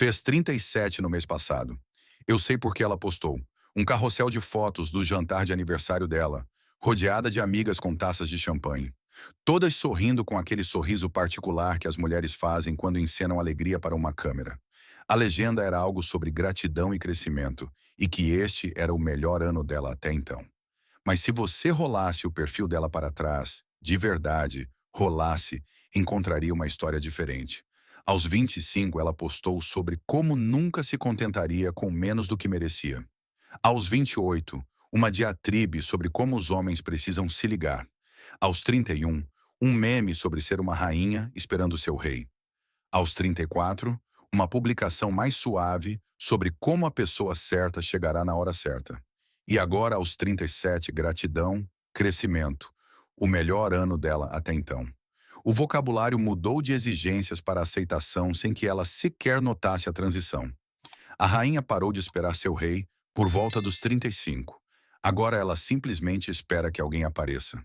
Fez 37 no mês passado. Eu sei porque ela postou. Um carrossel de fotos do jantar de aniversário dela, rodeada de amigas com taças de champanhe. Todas sorrindo com aquele sorriso particular que as mulheres fazem quando encenam alegria para uma câmera. A legenda era algo sobre gratidão e crescimento, e que este era o melhor ano dela até então. Mas se você rolasse o perfil dela para trás, de verdade, rolasse, encontraria uma história diferente. Aos 25, ela postou sobre como nunca se contentaria com menos do que merecia. Aos 28, uma diatribe sobre como os homens precisam se ligar. Aos 31, um meme sobre ser uma rainha esperando seu rei. Aos 34, uma publicação mais suave sobre como a pessoa certa chegará na hora certa. E agora, aos 37, gratidão, crescimento. O melhor ano dela até então. O vocabulário mudou de exigências para aceitação sem que ela sequer notasse a transição. A rainha parou de esperar seu rei por volta dos 35. Agora ela simplesmente espera que alguém apareça.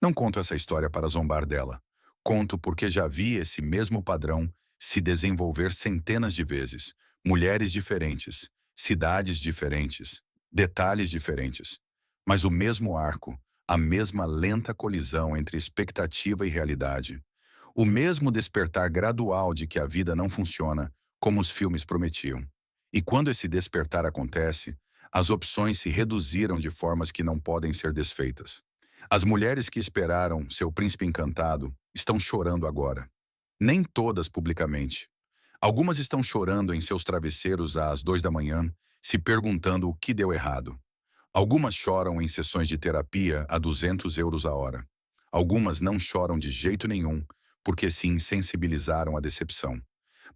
Não conto essa história para zombar dela. Conto porque já vi esse mesmo padrão se desenvolver centenas de vezes. Mulheres diferentes, cidades diferentes, detalhes diferentes. Mas o mesmo arco, a mesma lenta colisão entre expectativa e realidade. O mesmo despertar gradual de que a vida não funciona como os filmes prometiam. E quando esse despertar acontece, as opções se reduziram de formas que não podem ser desfeitas. As mulheres que esperaram seu príncipe encantado estão chorando agora. Nem todas publicamente. Algumas estão chorando em seus travesseiros às 2 da manhã, se perguntando o que deu errado. Algumas choram em sessões de terapia a 200 euros a hora. Algumas não choram de jeito nenhum, porque se insensibilizaram à decepção.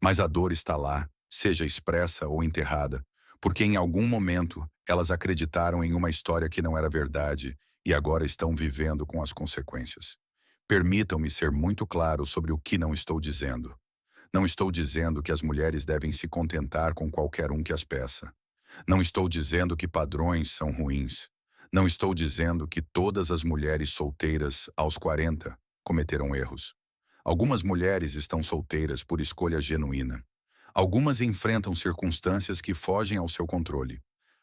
Mas a dor está lá, seja expressa ou enterrada, porque em algum momento elas acreditaram em uma história que não era verdade e agora estão vivendo com as consequências. Permitam-me ser muito claro sobre o que não estou dizendo. Não estou dizendo que as mulheres devem se contentar com qualquer um que as peça. Não estou dizendo que padrões são ruins. Não estou dizendo que todas as mulheres solteiras aos 40 cometeram erros. Algumas mulheres estão solteiras por escolha genuína. Algumas enfrentam circunstâncias que fogem ao seu controle.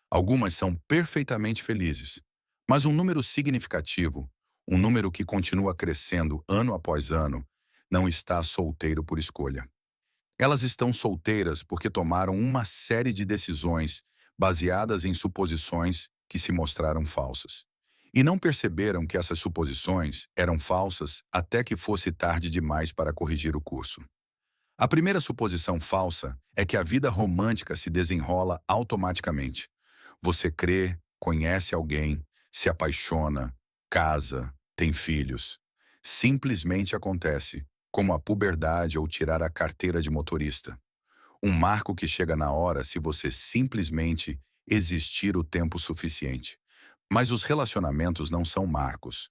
Algumas são perfeitamente felizes. Mas um número significativo, um número que continua crescendo ano após ano, não está solteiro por escolha. Elas estão solteiras porque tomaram uma série de decisões baseadas em suposições que se mostraram falsas. E não perceberam que essas suposições eram falsas até que fosse tarde demais para corrigir o curso. A primeira suposição falsa é que a vida romântica se desenrola automaticamente. Você crê, conhece alguém, se apaixona, casa, tem filhos. Simplesmente acontece, como a puberdade ou tirar a carteira de motorista. Um marco que chega na hora se você simplesmente existir o tempo suficiente. Mas os relacionamentos não são marcos.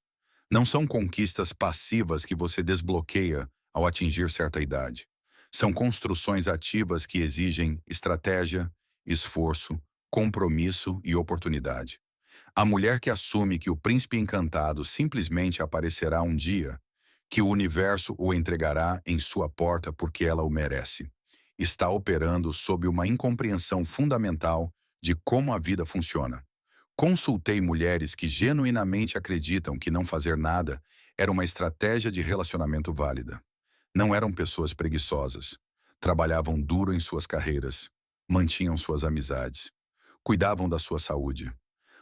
Não são conquistas passivas que você desbloqueia ao atingir certa idade. São construções ativas que exigem estratégia, esforço, compromisso e oportunidade. A mulher que assume que o príncipe encantado simplesmente aparecerá um dia, que o universo o entregará em sua porta porque ela o merece, está operando sob uma incompreensão fundamental de como a vida funciona. Consultei mulheres que genuinamente acreditam que não fazer nada era uma estratégia de relacionamento válida. Não eram pessoas preguiçosas. Trabalhavam duro em suas carreiras, mantinham suas amizades, cuidavam da sua saúde.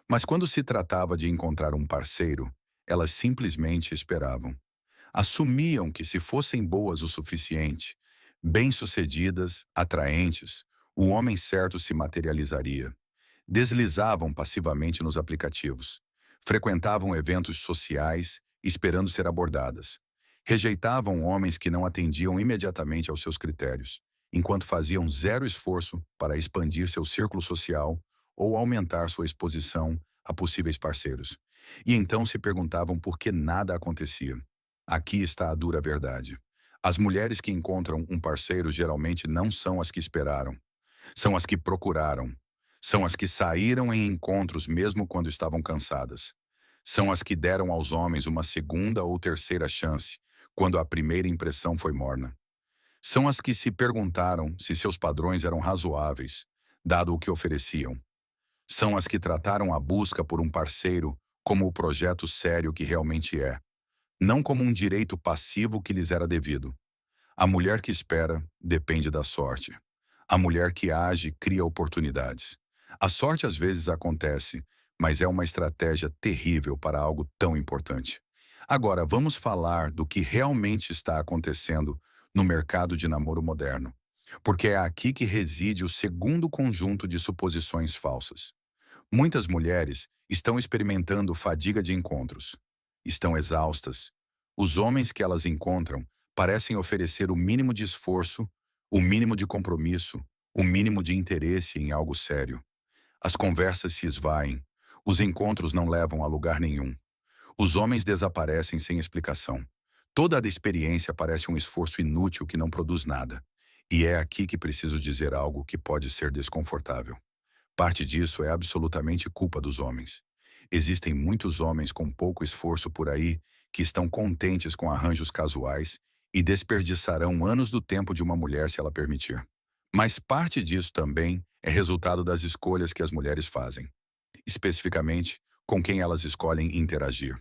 Mas quando se tratava de encontrar um parceiro, elas simplesmente esperavam. Assumiam que se fossem boas o suficiente, bem-sucedidas, atraentes, o homem certo se materializaria. Deslizavam passivamente nos aplicativos. Frequentavam eventos sociais, esperando ser abordadas. Rejeitavam homens que não atendiam imediatamente aos seus critérios, enquanto faziam zero esforço para expandir seu círculo social ou aumentar sua exposição a possíveis parceiros. E então se perguntavam por que nada acontecia. Aqui está a dura verdade. As mulheres que encontram um parceiro geralmente não são as que esperaram. São as que procuraram. São as que saíram em encontros mesmo quando estavam cansadas. São as que deram aos homens uma segunda ou terceira chance, quando a primeira impressão foi morna. São as que se perguntaram se seus padrões eram razoáveis, dado o que ofereciam. São as que trataram a busca por um parceiro como o projeto sério que realmente é, não como um direito passivo que lhes era devido. A mulher que espera depende da sorte. A mulher que age cria oportunidades. A sorte às vezes acontece, mas é uma estratégia terrível para algo tão importante. Agora, vamos falar do que realmente está acontecendo no mercado de namoro moderno, porque é aqui que reside o segundo conjunto de suposições falsas. Muitas mulheres estão experimentando fadiga de encontros. Estão exaustas. Os homens que elas encontram parecem oferecer o mínimo de esforço, o mínimo de compromisso, o mínimo de interesse em algo sério. As conversas se esvaem. Os encontros não levam a lugar nenhum. Os homens desaparecem sem explicação. Toda a experiência parece um esforço inútil que não produz nada. E é aqui que preciso dizer algo que pode ser desconfortável. Parte disso é absolutamente culpa dos homens. Existem muitos homens com pouco esforço por aí que estão contentes com arranjos casuais e desperdiçarão anos do tempo de uma mulher se ela permitir. Mas parte disso também é resultado das escolhas que as mulheres fazem, especificamente com quem elas escolhem interagir.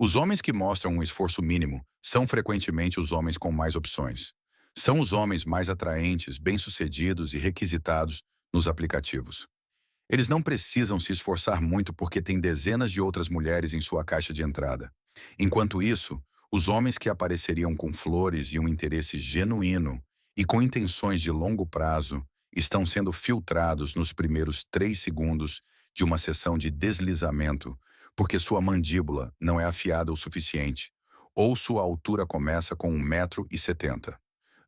Os homens que mostram um esforço mínimo são frequentemente os homens com mais opções. São os homens mais atraentes, bem-sucedidos e requisitados nos aplicativos. Eles não precisam se esforçar muito porque têm dezenas de outras mulheres em sua caixa de entrada. Enquanto isso, os homens que apareceriam com flores e um interesse genuíno e com intenções de longo prazo estão sendo filtrados nos primeiros 3 segundos de uma sessão de deslizamento porque sua mandíbula não é afiada o suficiente ou sua altura começa com 1,70 m.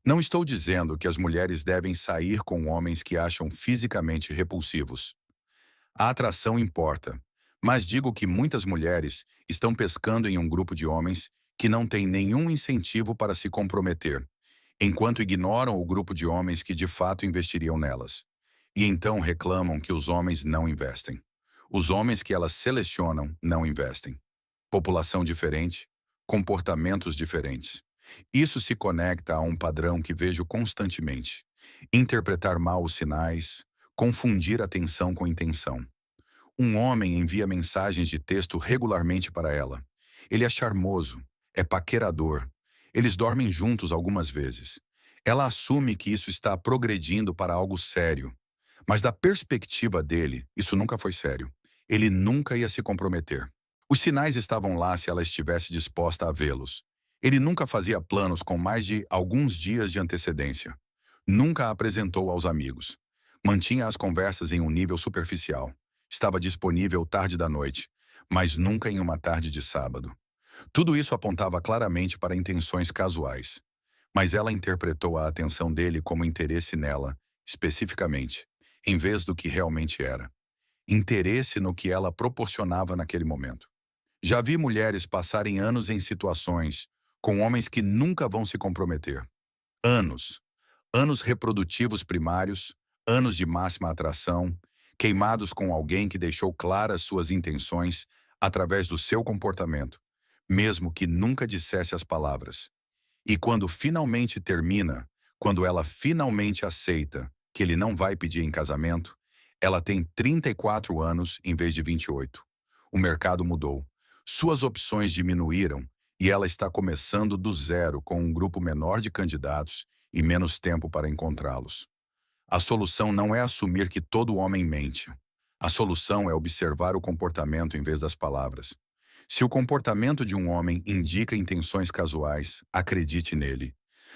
Não estou dizendo que as mulheres devem sair com homens que acham fisicamente repulsivos. A atração importa, mas digo que muitas mulheres estão pescando em um grupo de homens que não tem nenhum incentivo para se comprometer, enquanto ignoram o grupo de homens que de fato investiriam nelas. E então reclamam que os homens não investem. Os homens que elas selecionam não investem. População diferente, comportamentos diferentes. Isso se conecta a um padrão que vejo constantemente. Interpretar mal os sinais, confundir atenção com intenção. Um homem envia mensagens de texto regularmente para ela. Ele é charmoso, é paquerador. Eles dormem juntos algumas vezes. Ela assume que isso está progredindo para algo sério. Mas da perspectiva dele, isso nunca foi sério. Ele nunca ia se comprometer. Os sinais estavam lá se ela estivesse disposta a vê-los. Ele nunca fazia planos com mais de alguns dias de antecedência. Nunca a apresentou aos amigos. Mantinha as conversas em um nível superficial. Estava disponível tarde da noite, mas nunca em uma tarde de sábado. Tudo isso apontava claramente para intenções casuais. Mas ela interpretou a atenção dele como interesse nela, especificamente, em vez do que realmente era. Interesse no que ela proporcionava naquele momento. Já vi mulheres passarem anos em situações com homens que nunca vão se comprometer. Anos. Anos reprodutivos primários, anos de máxima atração, queimados com alguém que deixou claras suas intenções através do seu comportamento, mesmo que nunca dissesse as palavras. E quando finalmente termina, quando ela finalmente aceita que ele não vai pedir em casamento, ela tem 34 anos em vez de 28. O mercado mudou. Suas opções diminuíram e ela está começando do zero com um grupo menor de candidatos e menos tempo para encontrá-los. A solução não é assumir que todo homem mente. A solução é observar o comportamento em vez das palavras. Se o comportamento de um homem indica intenções casuais, acredite nele.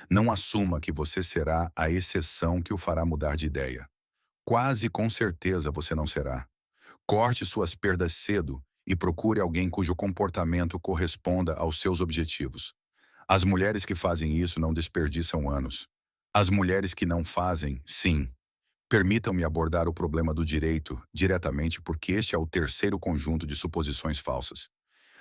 Não assuma que você será a exceção que o fará mudar de ideia. Quase com certeza você não será. Corte suas perdas cedo e procure alguém cujo comportamento corresponda aos seus objetivos. As mulheres que fazem isso não desperdiçam anos. As mulheres que não fazem, sim. Permitam-me abordar o problema do direito diretamente porque este é o terceiro conjunto de suposições falsas.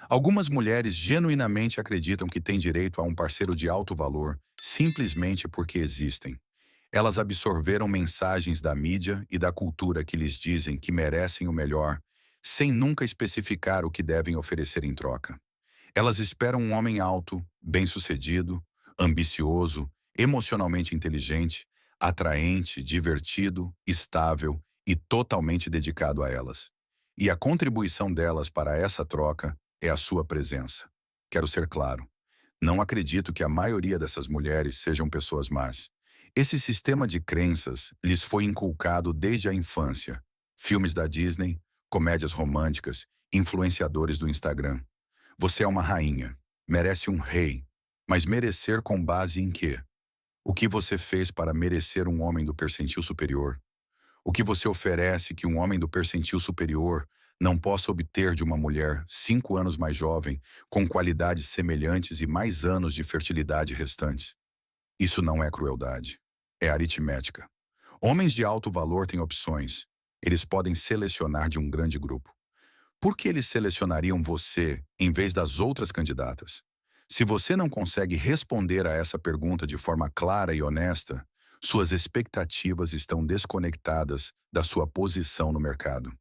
Algumas mulheres genuinamente acreditam que têm direito a um parceiro de alto valor simplesmente porque existem. Elas absorveram mensagens da mídia e da cultura que lhes dizem que merecem o melhor, sem nunca especificar o que devem oferecer em troca. Elas esperam um homem alto, bem-sucedido, ambicioso, emocionalmente inteligente, atraente, divertido, estável e totalmente dedicado a elas. E a contribuição delas para essa troca é a sua presença. Quero ser claro. Não acredito que a maioria dessas mulheres sejam pessoas más. Esse sistema de crenças lhes foi inculcado desde a infância. Filmes da Disney, comédias românticas, influenciadores do Instagram. Você é uma rainha, merece um rei, mas merecer com base em quê? O que você fez para merecer um homem do percentil superior? O que você oferece que um homem do percentil superior não possa obter de uma mulher 5 anos mais jovem, com qualidades semelhantes e mais anos de fertilidade restantes? Isso não é crueldade. É aritmética. Homens de alto valor têm opções. Eles podem selecionar de um grande grupo. Por que eles selecionariam você em vez das outras candidatas? Se você não consegue responder a essa pergunta de forma clara e honesta, suas expectativas estão desconectadas da sua posição no mercado.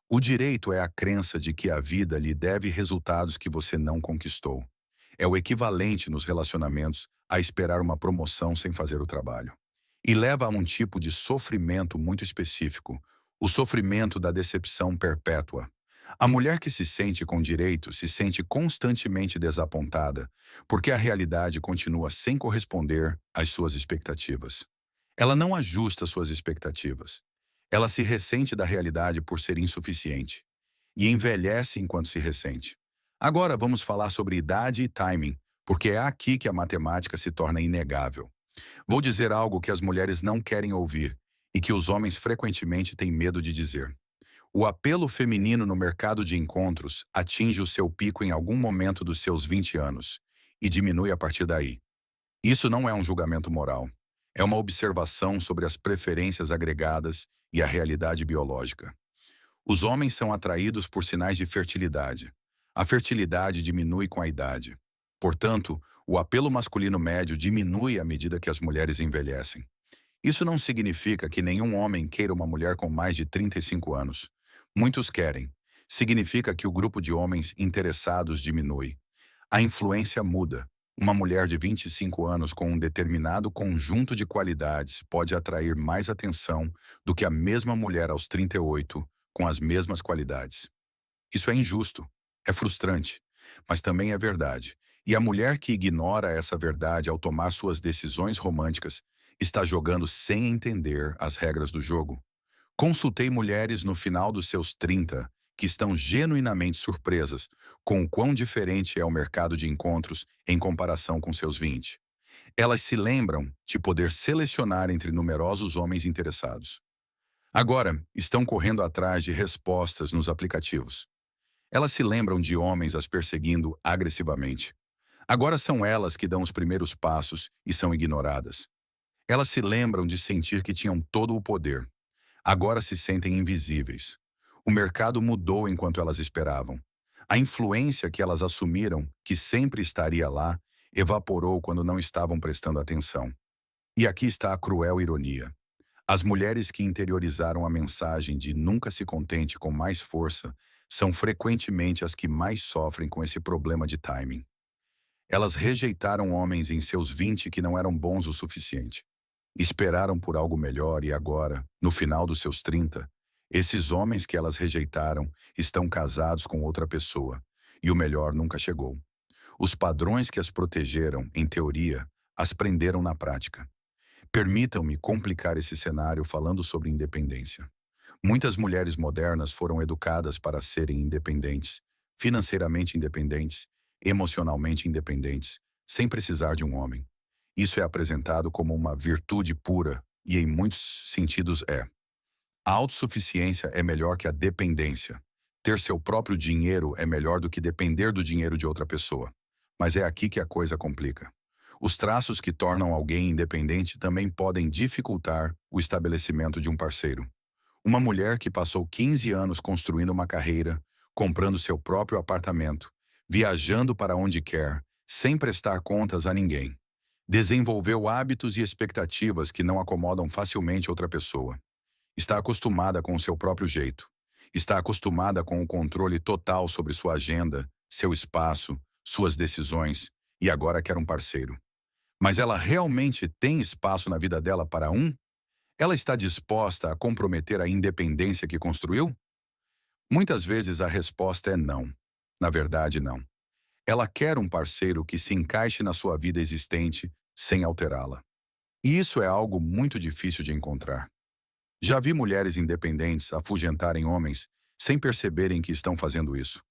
O direito é a crença de que a vida lhe deve resultados que você não conquistou. É o equivalente nos relacionamentos a esperar uma promoção sem fazer o trabalho. E leva a um tipo de sofrimento muito específico, o sofrimento da decepção perpétua. A mulher que se sente com direito se sente constantemente desapontada, porque a realidade continua sem corresponder às suas expectativas. Ela não ajusta suas expectativas. Ela se ressente da realidade por ser insuficiente e envelhece enquanto se ressente. Agora vamos falar sobre idade e timing, porque é aqui que a matemática se torna inegável. Vou dizer algo que as mulheres não querem ouvir e que os homens frequentemente têm medo de dizer. O apelo feminino no mercado de encontros atinge o seu pico em algum momento dos seus 20 anos e diminui a partir daí. Isso não é um julgamento moral. É uma observação sobre as preferências agregadas e a realidade biológica. Os homens são atraídos por sinais de fertilidade. A fertilidade diminui com a idade. Portanto, o apelo masculino médio diminui à medida que as mulheres envelhecem. Isso não significa que nenhum homem queira uma mulher com mais de 35 anos. Muitos querem. Significa que o grupo de homens interessados diminui. A influência muda. Uma mulher de 25 anos com um determinado conjunto de qualidades pode atrair mais atenção do que a mesma mulher aos 38 com as mesmas qualidades. Isso é injusto, é frustrante, mas também é verdade. E a mulher que ignora essa verdade ao tomar suas decisões românticas está jogando sem entender as regras do jogo. Consultei mulheres no final dos seus 30 que estão genuinamente surpresas com o quão diferente é o mercado de encontros em comparação com seus 20. Elas se lembram de poder selecionar entre numerosos homens interessados. Agora, estão correndo atrás de respostas nos aplicativos. Elas se lembram de homens as perseguindo agressivamente. Agora são elas que dão os primeiros passos e são ignoradas. Elas se lembram de sentir que tinham todo o poder. Agora se sentem invisíveis. O mercado mudou enquanto elas esperavam. A influência que elas assumiram, que sempre estaria lá, evaporou quando não estavam prestando atenção. E aqui está a cruel ironia. As mulheres que interiorizaram a mensagem de nunca se contente com mais força são frequentemente as que mais sofrem com esse problema de timing. Elas rejeitaram homens em seus 20 que não eram bons o suficiente. Esperaram por algo melhor e agora, no final dos seus 30, esses homens que elas rejeitaram estão casados com outra pessoa, e o melhor nunca chegou. Os padrões que as protegeram, em teoria, as prenderam na prática. Permitam-me complicar esse cenário falando sobre independência. Muitas mulheres modernas foram educadas para serem independentes, financeiramente independentes, emocionalmente independentes, sem precisar de um homem. Isso é apresentado como uma virtude pura e, em muitos sentidos, é. A autossuficiência é melhor que a dependência. Ter seu próprio dinheiro é melhor do que depender do dinheiro de outra pessoa. Mas é aqui que a coisa complica. Os traços que tornam alguém independente também podem dificultar o estabelecimento de um parceiro. Uma mulher que passou 15 anos construindo uma carreira, comprando seu próprio apartamento, viajando para onde quer, sem prestar contas a ninguém. Desenvolveu hábitos e expectativas que não acomodam facilmente outra pessoa. Está acostumada com o seu próprio jeito. Está acostumada com o controle total sobre sua agenda, seu espaço, suas decisões, e agora quer um parceiro. Mas ela realmente tem espaço na vida dela para um? Ela está disposta a comprometer a independência que construiu? Muitas vezes a resposta é não. Na verdade, não. Ela quer um parceiro que se encaixe na sua vida existente sem alterá-la. E isso é algo muito difícil de encontrar. Já vi mulheres independentes afugentarem homens sem perceberem que estão fazendo isso.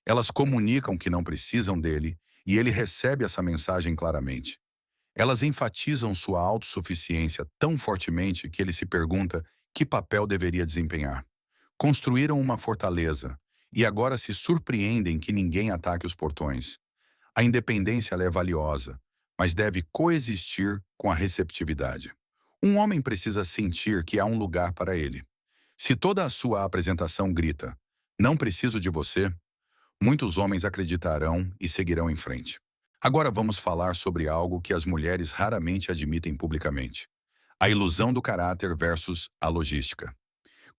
Elas comunicam que não precisam dele e ele recebe essa mensagem claramente. Elas enfatizam sua autossuficiência tão fortemente que ele se pergunta que papel deveria desempenhar. Construíram uma fortaleza e agora se surpreendem que ninguém ataque os portões. A independência ela é valiosa, mas deve coexistir com a receptividade. Um homem precisa sentir que há um lugar para ele. Se toda a sua apresentação grita, não preciso de você, muitos homens acreditarão e seguirão em frente. Agora vamos falar sobre algo que as mulheres raramente admitem publicamente. A ilusão do caráter versus a logística.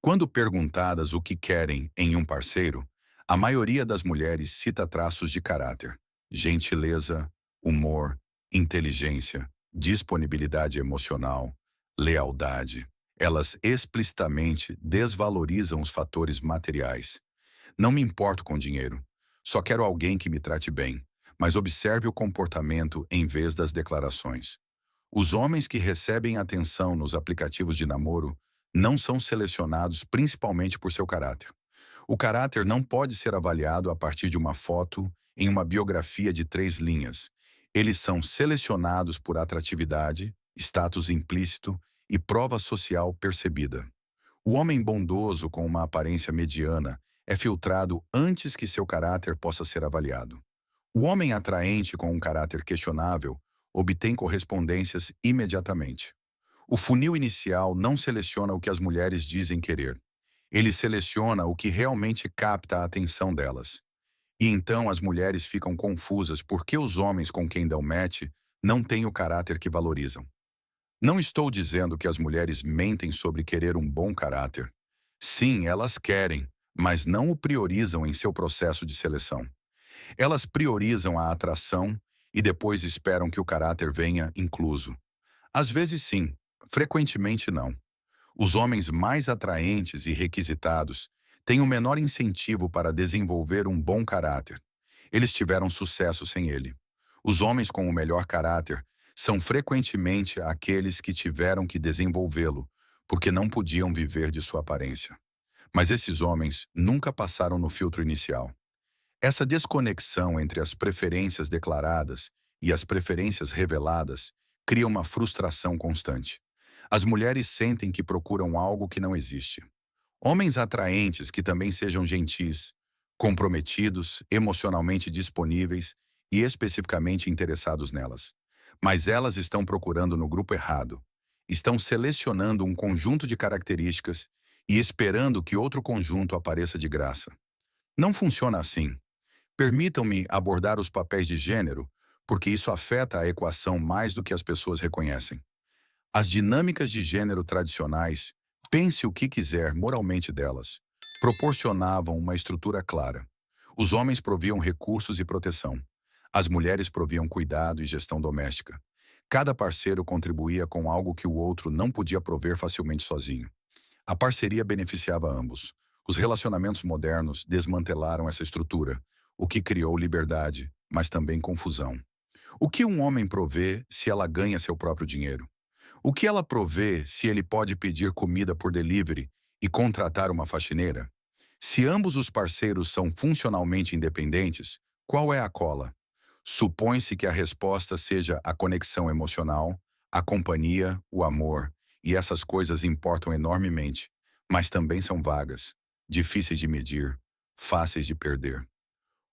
Quando perguntadas o que querem em um parceiro, a maioria das mulheres cita traços de caráter: gentileza, humor, inteligência, disponibilidade emocional, lealdade. Elas explicitamente desvalorizam os fatores materiais. Não me importo com dinheiro. Só quero alguém que me trate bem, mas observe o comportamento em vez das declarações. Os homens que recebem atenção nos aplicativos de namoro não são selecionados principalmente por seu caráter. O caráter não pode ser avaliado a partir de uma foto em uma biografia de 3 linhas. Eles são selecionados por atratividade, status implícito e prova social percebida. O homem bondoso com uma aparência mediana é filtrado antes que seu caráter possa ser avaliado. O homem atraente com um caráter questionável obtém correspondências imediatamente. O funil inicial não seleciona o que as mulheres dizem querer. Ele seleciona o que realmente capta a atenção delas. E então as mulheres ficam confusas porque os homens com quem dão match não têm o caráter que valorizam. Não estou dizendo que as mulheres mentem sobre querer um bom caráter. Sim, elas querem, mas não o priorizam em seu processo de seleção. Elas priorizam a atração e depois esperam que o caráter venha incluso. Às vezes sim, frequentemente não. Os homens mais atraentes e requisitados têm o menor incentivo para desenvolver um bom caráter. Eles tiveram sucesso sem ele. Os homens com o melhor caráter são frequentemente aqueles que tiveram que desenvolvê-lo, porque não podiam viver de sua aparência. Mas esses homens nunca passaram no filtro inicial. Essa desconexão entre as preferências declaradas e as preferências reveladas cria uma frustração constante. As mulheres sentem que procuram algo que não existe. Homens atraentes que também sejam gentis, comprometidos, emocionalmente disponíveis e especificamente interessados nelas. Mas elas estão procurando no grupo errado. Estão selecionando um conjunto de características e esperando que outro conjunto apareça de graça. Não funciona assim. Permitam-me abordar os papéis de gênero, porque isso afeta a equação mais do que as pessoas reconhecem. As dinâmicas de gênero tradicionais, pense o que quiser moralmente delas, proporcionavam uma estrutura clara. Os homens proviam recursos e proteção. As mulheres proviam cuidado e gestão doméstica. Cada parceiro contribuía com algo que o outro não podia prover facilmente sozinho. A parceria beneficiava ambos. Os relacionamentos modernos desmantelaram essa estrutura, o que criou liberdade, mas também confusão. O que um homem provê se ela ganha seu próprio dinheiro? O que ela provê se ele pode pedir comida por delivery e contratar uma faxineira? Se ambos os parceiros são funcionalmente independentes, qual é a cola? Supõe-se que a resposta seja a conexão emocional, a companhia, o amor, e essas coisas importam enormemente, mas também são vagas, difíceis de medir, fáceis de perder.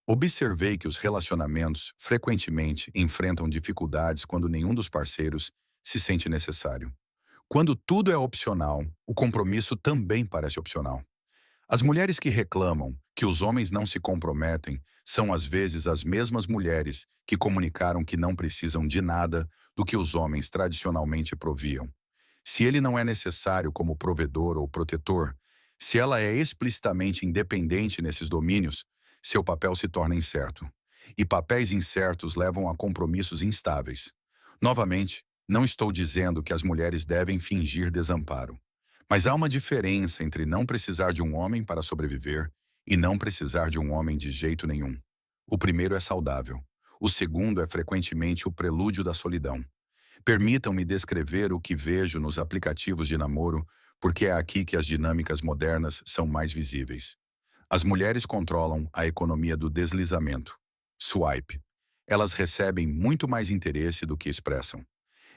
Observei que os relacionamentos frequentemente enfrentam dificuldades quando nenhum dos parceiros se sente necessário. Quando tudo é opcional, o compromisso também parece opcional. As mulheres que reclamam que os homens não se comprometem são às vezes as mesmas mulheres que comunicaram que não precisam de nada do que os homens tradicionalmente proviam. Se ele não é necessário como provedor ou protetor, se ela é explicitamente independente nesses domínios, seu papel se torna incerto. E papéis incertos levam a compromissos instáveis. Novamente, não estou dizendo que as mulheres devem fingir desamparo. Mas há uma diferença entre não precisar de um homem para sobreviver e não precisar de um homem de jeito nenhum. O primeiro é saudável. O segundo é frequentemente o prelúdio da solidão. Permitam-me descrever o que vejo nos aplicativos de namoro, porque é aqui que as dinâmicas modernas são mais visíveis. As mulheres controlam a economia do deslizamento. Swipe. Elas recebem muito mais interesse do que expressam.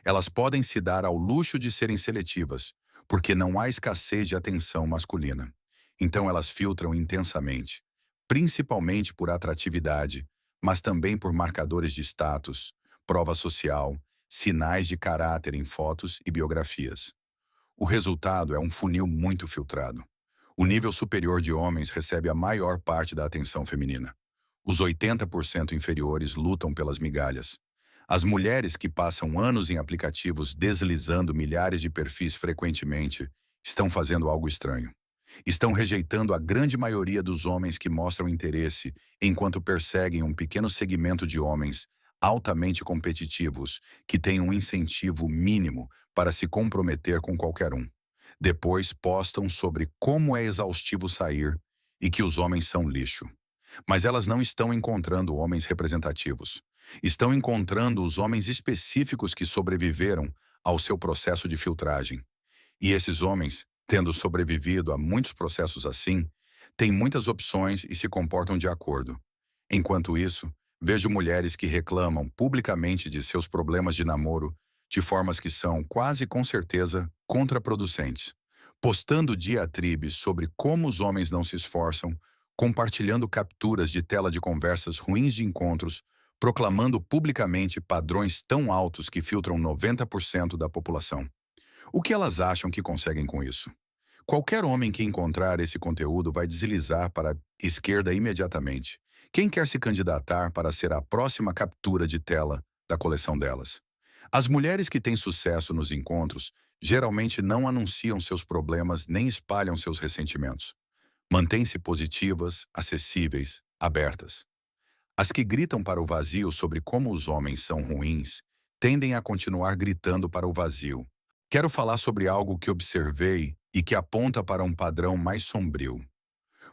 Elas podem se dar ao luxo de serem seletivas, porque não há escassez de atenção masculina. Então elas filtram intensamente, principalmente por atratividade, mas também por marcadores de status, prova social, sinais de caráter em fotos e biografias. O resultado é um funil muito filtrado. O nível superior de homens recebe a maior parte da atenção feminina. Os 80% inferiores lutam pelas migalhas. As mulheres que passam anos em aplicativos deslizando milhares de perfis frequentemente estão fazendo algo estranho. Estão rejeitando a grande maioria dos homens que mostram interesse enquanto perseguem um pequeno segmento de homens altamente competitivos que têm um incentivo mínimo para se comprometer com qualquer um. Depois postam sobre como é exaustivo sair e que os homens são lixo. Mas elas não estão encontrando homens representativos. Estão encontrando os homens específicos que sobreviveram ao seu processo de filtragem. E esses homens, tendo sobrevivido a muitos processos assim, têm muitas opções e se comportam de acordo. Enquanto isso, vejo mulheres que reclamam publicamente de seus problemas de namoro de formas que são, quase com certeza, contraproducentes, postando diatribes sobre como os homens não se esforçam, compartilhando capturas de tela de conversas ruins de encontros, proclamando publicamente padrões tão altos que filtram 90% da população. O que elas acham que conseguem com isso? Qualquer homem que encontrar esse conteúdo vai deslizar para a esquerda imediatamente. Quem quer se candidatar para ser a próxima captura de tela da coleção delas? As mulheres que têm sucesso nos encontros geralmente não anunciam seus problemas nem espalham seus ressentimentos. Mantêm-se positivas, acessíveis, abertas. As que gritam para o vazio sobre como os homens são ruins tendem a continuar gritando para o vazio. Quero falar sobre algo que observei e que aponta para um padrão mais sombrio.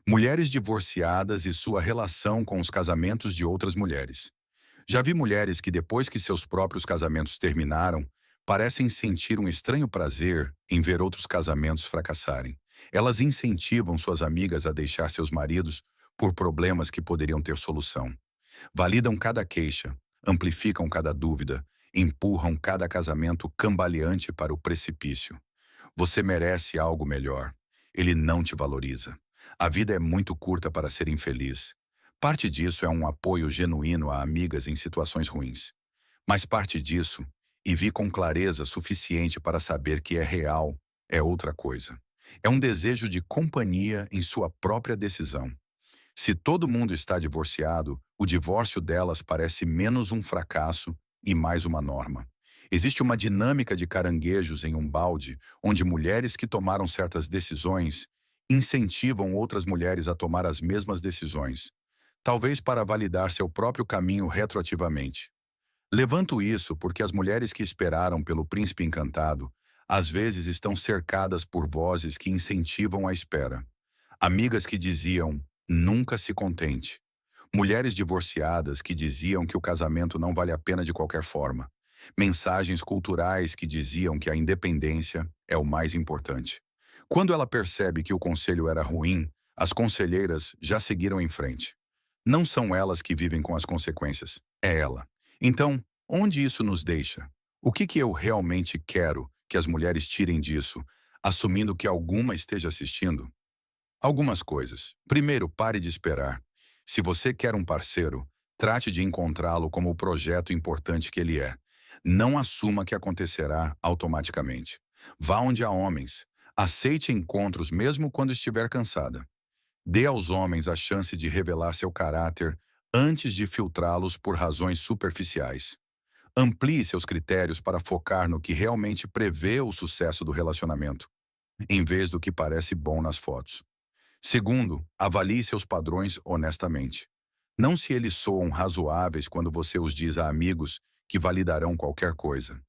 Mulheres divorciadas e sua relação com os casamentos de outras mulheres. Já vi mulheres que, depois que seus próprios casamentos terminaram, parecem sentir um estranho prazer em ver outros casamentos fracassarem. Elas incentivam suas amigas a deixar seus maridos por problemas que poderiam ter solução. Validam cada queixa, amplificam cada dúvida, empurram cada casamento cambaleante para o precipício. Você merece algo melhor. Ele não te valoriza. A vida é muito curta para ser infeliz. Parte disso é um apoio genuíno a amigas em situações ruins. Mas parte disso, e vi com clareza suficiente para saber que é real, é outra coisa. É um desejo de companhia em sua própria decisão. Se todo mundo está divorciado, o divórcio delas parece menos um fracasso e mais uma norma. Existe uma dinâmica de caranguejos em um balde, onde mulheres que tomaram certas decisões incentivam outras mulheres a tomar as mesmas decisões, talvez para validar seu próprio caminho retroativamente. Levanto isso porque as mulheres que esperaram pelo príncipe encantado às vezes estão cercadas por vozes que incentivam a espera. Amigas que diziam, nunca se contente. Mulheres divorciadas que diziam que o casamento não vale a pena de qualquer forma. Mensagens culturais que diziam que a independência é o mais importante. Quando ela percebe que o conselho era ruim, as conselheiras já seguiram em frente. Não são elas que vivem com as consequências, é ela. Então, onde isso nos deixa? O que eu realmente quero que as mulheres tirem disso, assumindo que alguma esteja assistindo? Algumas coisas. Primeiro, pare de esperar. Se você quer um parceiro, trate de encontrá-lo como o projeto importante que ele é. Não assuma que acontecerá automaticamente. Vá onde há homens. Aceite encontros mesmo quando estiver cansada. Dê aos homens a chance de revelar seu caráter antes de filtrá-los por razões superficiais. Amplie seus critérios para focar no que realmente prevê o sucesso do relacionamento, em vez do que parece bom nas fotos. Segundo, avalie seus padrões honestamente. Não se eles soam razoáveis quando você os diz a amigos que validarão qualquer coisa.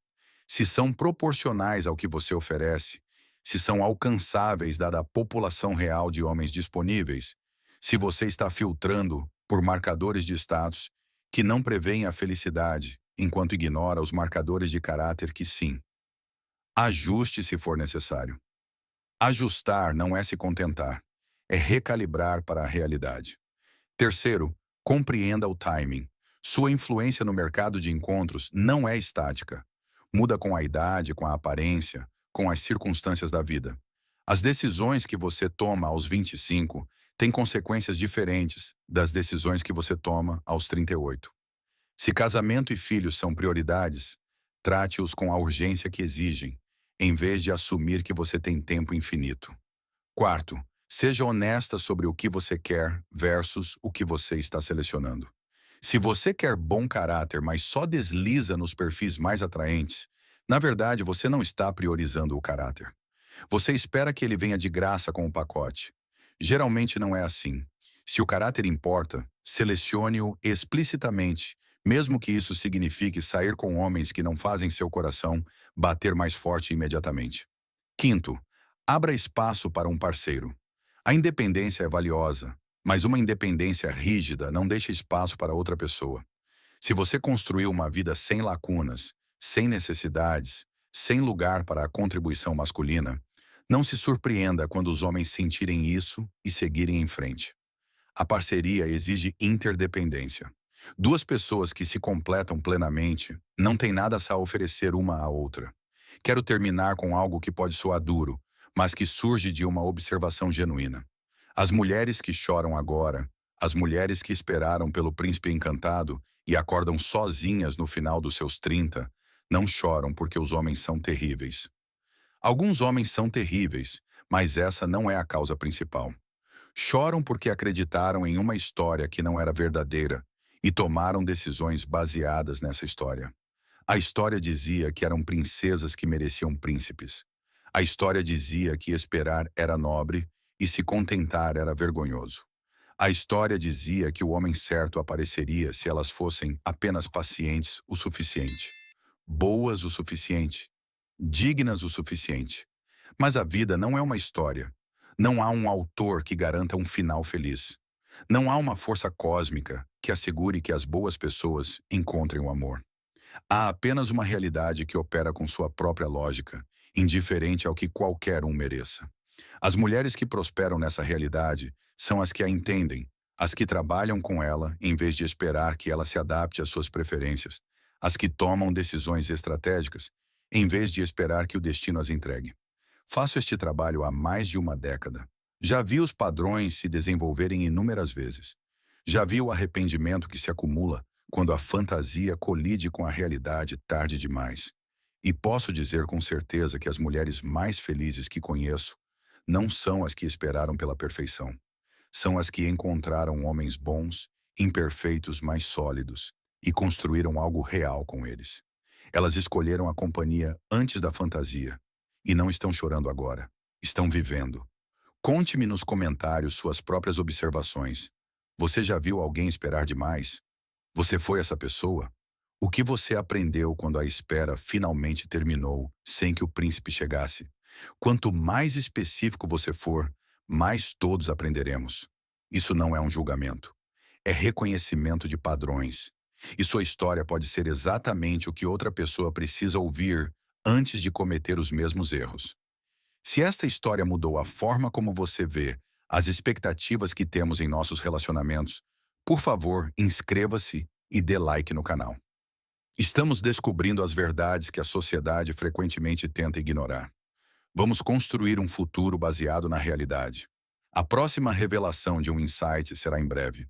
Se são proporcionais ao que você oferece, se são alcançáveis dada a população real de homens disponíveis, se você está filtrando por marcadores de status que não prevêem a felicidade, enquanto ignora os marcadores de caráter que sim. Ajuste se for necessário. Ajustar não é se contentar, é recalibrar para a realidade. Terceiro, compreenda o timing. Sua influência no mercado de encontros não é estática. Muda com a idade, com a aparência, com as circunstâncias da vida. As decisões que você toma aos 25 têm consequências diferentes das decisões que você toma aos 38. Se casamento e filhos são prioridades, trate-os com a urgência que exigem, em vez de assumir que você tem tempo infinito. Quarto, seja honesta sobre o que você quer versus o que você está selecionando. Se você quer bom caráter, mas só desliza nos perfis mais atraentes, na verdade você não está priorizando o caráter. Você espera que ele venha de graça com o pacote. Geralmente não é assim. Se o caráter importa, selecione-o explicitamente, mesmo que isso signifique sair com homens que não fazem seu coração bater mais forte imediatamente. Quinto, abra espaço para um parceiro. A independência é valiosa, mas uma independência rígida não deixa espaço para outra pessoa. Se você construiu uma vida sem lacunas, sem necessidades, sem lugar para a contribuição masculina, não se surpreenda quando os homens sentirem isso e seguirem em frente. A parceria exige interdependência. Duas pessoas que se completam plenamente não têm nada a oferecer uma à outra. Quero terminar com algo que pode soar duro, mas que surge de uma observação genuína. As mulheres que choram agora, as mulheres que esperaram pelo príncipe encantado e acordam sozinhas no final dos seus 30, não choram porque os homens são terríveis. Alguns homens são terríveis, mas essa não é a causa principal. Choram porque acreditaram em uma história que não era verdadeira e tomaram decisões baseadas nessa história. A história dizia que eram princesas que mereciam príncipes. A história dizia que esperar era nobre e se contentar era vergonhoso. A história dizia que o homem certo apareceria se elas fossem apenas pacientes o suficiente, boas o suficiente, dignas o suficiente. Mas a vida não é uma história. Não há um autor que garanta um final feliz. Não há uma força cósmica que assegure que as boas pessoas encontrem o amor. Há apenas uma realidade que opera com sua própria lógica, indiferente ao que qualquer um mereça. As mulheres que prosperam nessa realidade são as que a entendem, as que trabalham com ela em vez de esperar que ela se adapte às suas preferências, as que tomam decisões estratégicas em vez de esperar que o destino as entregue. Faço este trabalho há mais de uma década. Já vi os padrões se desenvolverem inúmeras vezes. Já vi o arrependimento que se acumula quando a fantasia colide com a realidade tarde demais. E posso dizer com certeza que as mulheres mais felizes que conheço não são as que esperaram pela perfeição. São as que encontraram homens bons, imperfeitos, mas sólidos, e construíram algo real com eles. Elas escolheram a companhia antes da fantasia, e não estão chorando agora, estão vivendo. Conte-me nos comentários suas próprias observações. Você já viu alguém esperar demais? Você foi essa pessoa? O que você aprendeu quando a espera finalmente terminou, sem que o príncipe chegasse? Quanto mais específico você for, mais todos aprenderemos. Isso não é um julgamento. É reconhecimento de padrões. E sua história pode ser exatamente o que outra pessoa precisa ouvir antes de cometer os mesmos erros. Se esta história mudou a forma como você vê as expectativas que temos em nossos relacionamentos, por favor, inscreva-se e dê like no canal. Estamos descobrindo as verdades que a sociedade frequentemente tenta ignorar. Vamos construir um futuro baseado na realidade. A próxima revelação de um insight será em breve.